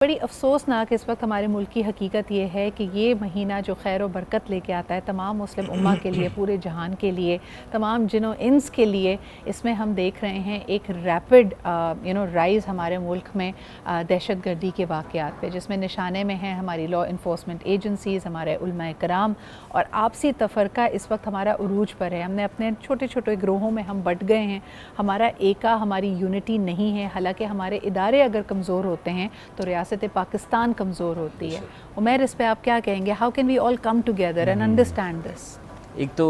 बड़ी अफसोसनाक इस वक्त हमारे मुल्क की हकीकत ये है कि ये महीना जो खैर और बरकत लेके आता है तमाम मुस्लिम उम्मा के लिए, पूरे जहान के लिए, तमाम जिनो इंस के लिए, इसमें हम देख रहे हैं एक रैपिड राइज़ हमारे मुल्क में दहशत गर्दी के वाक़यात पे, जिसमें निशाने में हैं हमारी लॉ इन्फोर्समेंट एजेंसीज़, हमारे उलमाए कराम और आपसी तफ़रक़ा इस वक्त हमारा उरूज पर है। हमने अपने छोटे छोटे ग्रोहों में हम बट गए हैं, हमारा एका, हमारी यूनिटी नहीं है। हालाँकि हमारे इदारे अगर कमज़ोर होते हैं तो रियासत पाकिस्तान कमज़ोर होती है। उमैर, इस पे आप क्या कहेंगे? How can we all come together and understand this? एक तो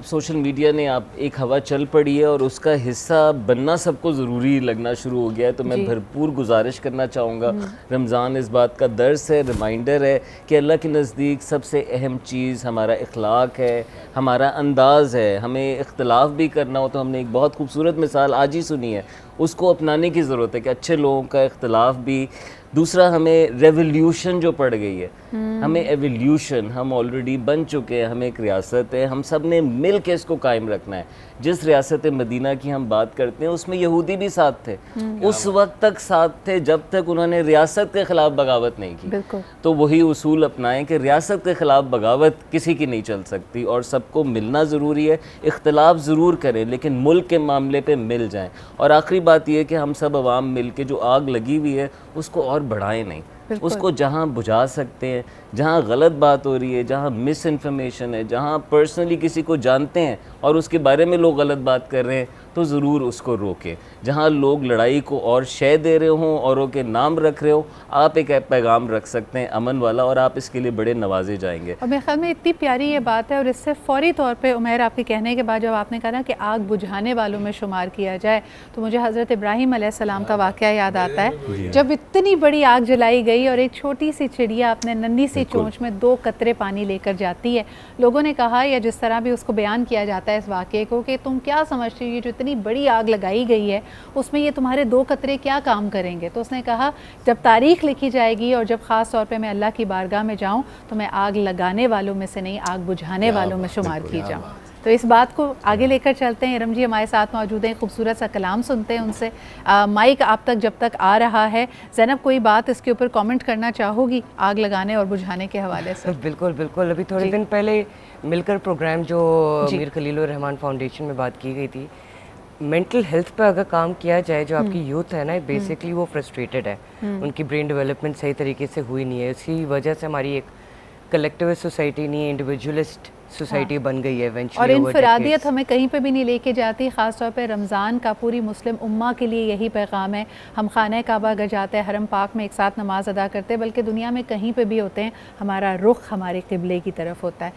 सोशल मीडिया ने आप एक हवा चल पड़ी है और उसका हिस्सा बनना सबको ज़रूरी लगना शुरू हो गया है। तो मैं भरपूर गुजारिश करना चाहूँगा, रमज़ान इस बात का दर्स है, रिमाइंडर है कि अल्लाह के नज़दीक सबसे अहम चीज़ हमारा इखलाक है, हमारा अंदाज़ है। हमें इख्तलाफ भी करना हो तो हमने एक बहुत खूबसूरत मिसाल आज ही सुनी है, उसको अपनाने की ज़रूरत है कि अच्छे लोगों का इख्तलाफ भी। दूसरा, हमें रेवोल्यूशन जो पड़ गई है, हमें एवोल्यूशन, हम ऑलरेडी बन चुके हैं, हमें एक रियासत है, हम सब ने मिल के इसको कायम रखना है। जिस रियासत मदीना की हम बात करते हैं उसमें यहूदी भी साथ थे, उस वक्त तक साथ थे जब तक उन्होंने रियासत के ख़िलाफ़ बगावत नहीं की। तो वही उसूल अपनाएं कि रियासत के ख़िलाफ़ बगावत किसी की नहीं चल सकती और सबको मिलना ज़रूरी है। इख्तलाफ ज़रूर करें लेकिन मुल्क के मामले पे मिल जाएं। और आखिरी बात यह कि हम सब अवाम मिल के जो आग लगी हुई है उसको और बढ़ाएं नहीं, उसको जहाँ बुझा सकते हैं, जहाँ गलत बात हो रही है, जहाँ मिस इन्फॉर्मेशन है, जहाँ पर्सनली किसी को जानते हैं और उसके बारे में लोग गलत बात कर रहे हैं, तो ज़रूर उसको रोकें। जहाँ लोग लड़ाई को और शय दे रहे हों, औरों के नाम रख रहे हो, आप एक पैगाम रख सकते हैं अमन वाला और आप इसके लिए बड़े नवाजे जाएंगे। और मेरे ख्याल में इतनी प्यारी ये बात है और इससे फ़ौरी तौर पे उमैर, आपके कहने के बाद जब आपने कहा ना कि आग बुझाने वालों में शुमार किया जाए, तो मुझे हज़रत इब्राहीम अलैहिस्सलाम का वाक़या याद आता है, जब इतनी बड़ी आग जलाई गई और एक छोटी सी चिड़िया अपने नन्ही सी चोंच में 2 कतरे पानी लेकर जाती है। लोगों ने कहा, या जिस तरह भी उसको बयान किया जाता है इस वाक़े को, कि तुम क्या समझती हो, ये जो इतनी बड़ी आग लगाई गई है उसमें ये तुम्हारे 2 कतरे क्या काम करेंगे? तो उसने कहा, जब तारीख़ लिखी जाएगी और जब ख़ास तौर पे मैं अल्लाह की बारगाह में जाऊँ तो मैं आग लगाने वालों में से नहीं, आग बुझाने वालों में शुमार की जाऊँ। तो इस बात को आगे लेकर चलते हैं। इरम जी हमारे साथ मौजूद हैं, खूबसूरत सा कलाम सुनते हैं उनसे। माइक आप तक जब तक आ रहा है, ज़ैनब कोई बात इसके ऊपर कमेंट करना चाहोगी आग लगाने और बुझाने के हवाले से? बिल्कुल बिल्कुल। अभी थोड़े दिन पहले मिलकर प्रोग्राम जो मीर खलीलुर रहमान फाउंडेशन में बात की गई थी, मेंटल हेल्थ पे अगर काम किया जाए, जो आपकी यूथ है ना, बेसिकली वो फ्रस्ट्रेटेड है, उनकी ब्रेन डेवलपमेंट सही तरीके से हुई नहीं है। इसी वजह से हमारी एक कलेक्टिविस्ट सोसाइटी नहीं, इंडिविजुअलिस्ट सोसाइटी बन गई है इवेंचुअली। और इनफरादियत हमें कहीं पे भी नहीं लेके जाती। ख़ास तौर पे रमज़ान का पूरी मुस्लिम उम्मा के लिए यही पैगाम है। हम खाना काबा अगर जाते हैं, हरम पाक में एक साथ नमाज़ अदा करते हैं, बल्कि दुनिया में कहीं पे भी होते हैं, हमारा रुख हमारे क़िबले की तरफ होता है।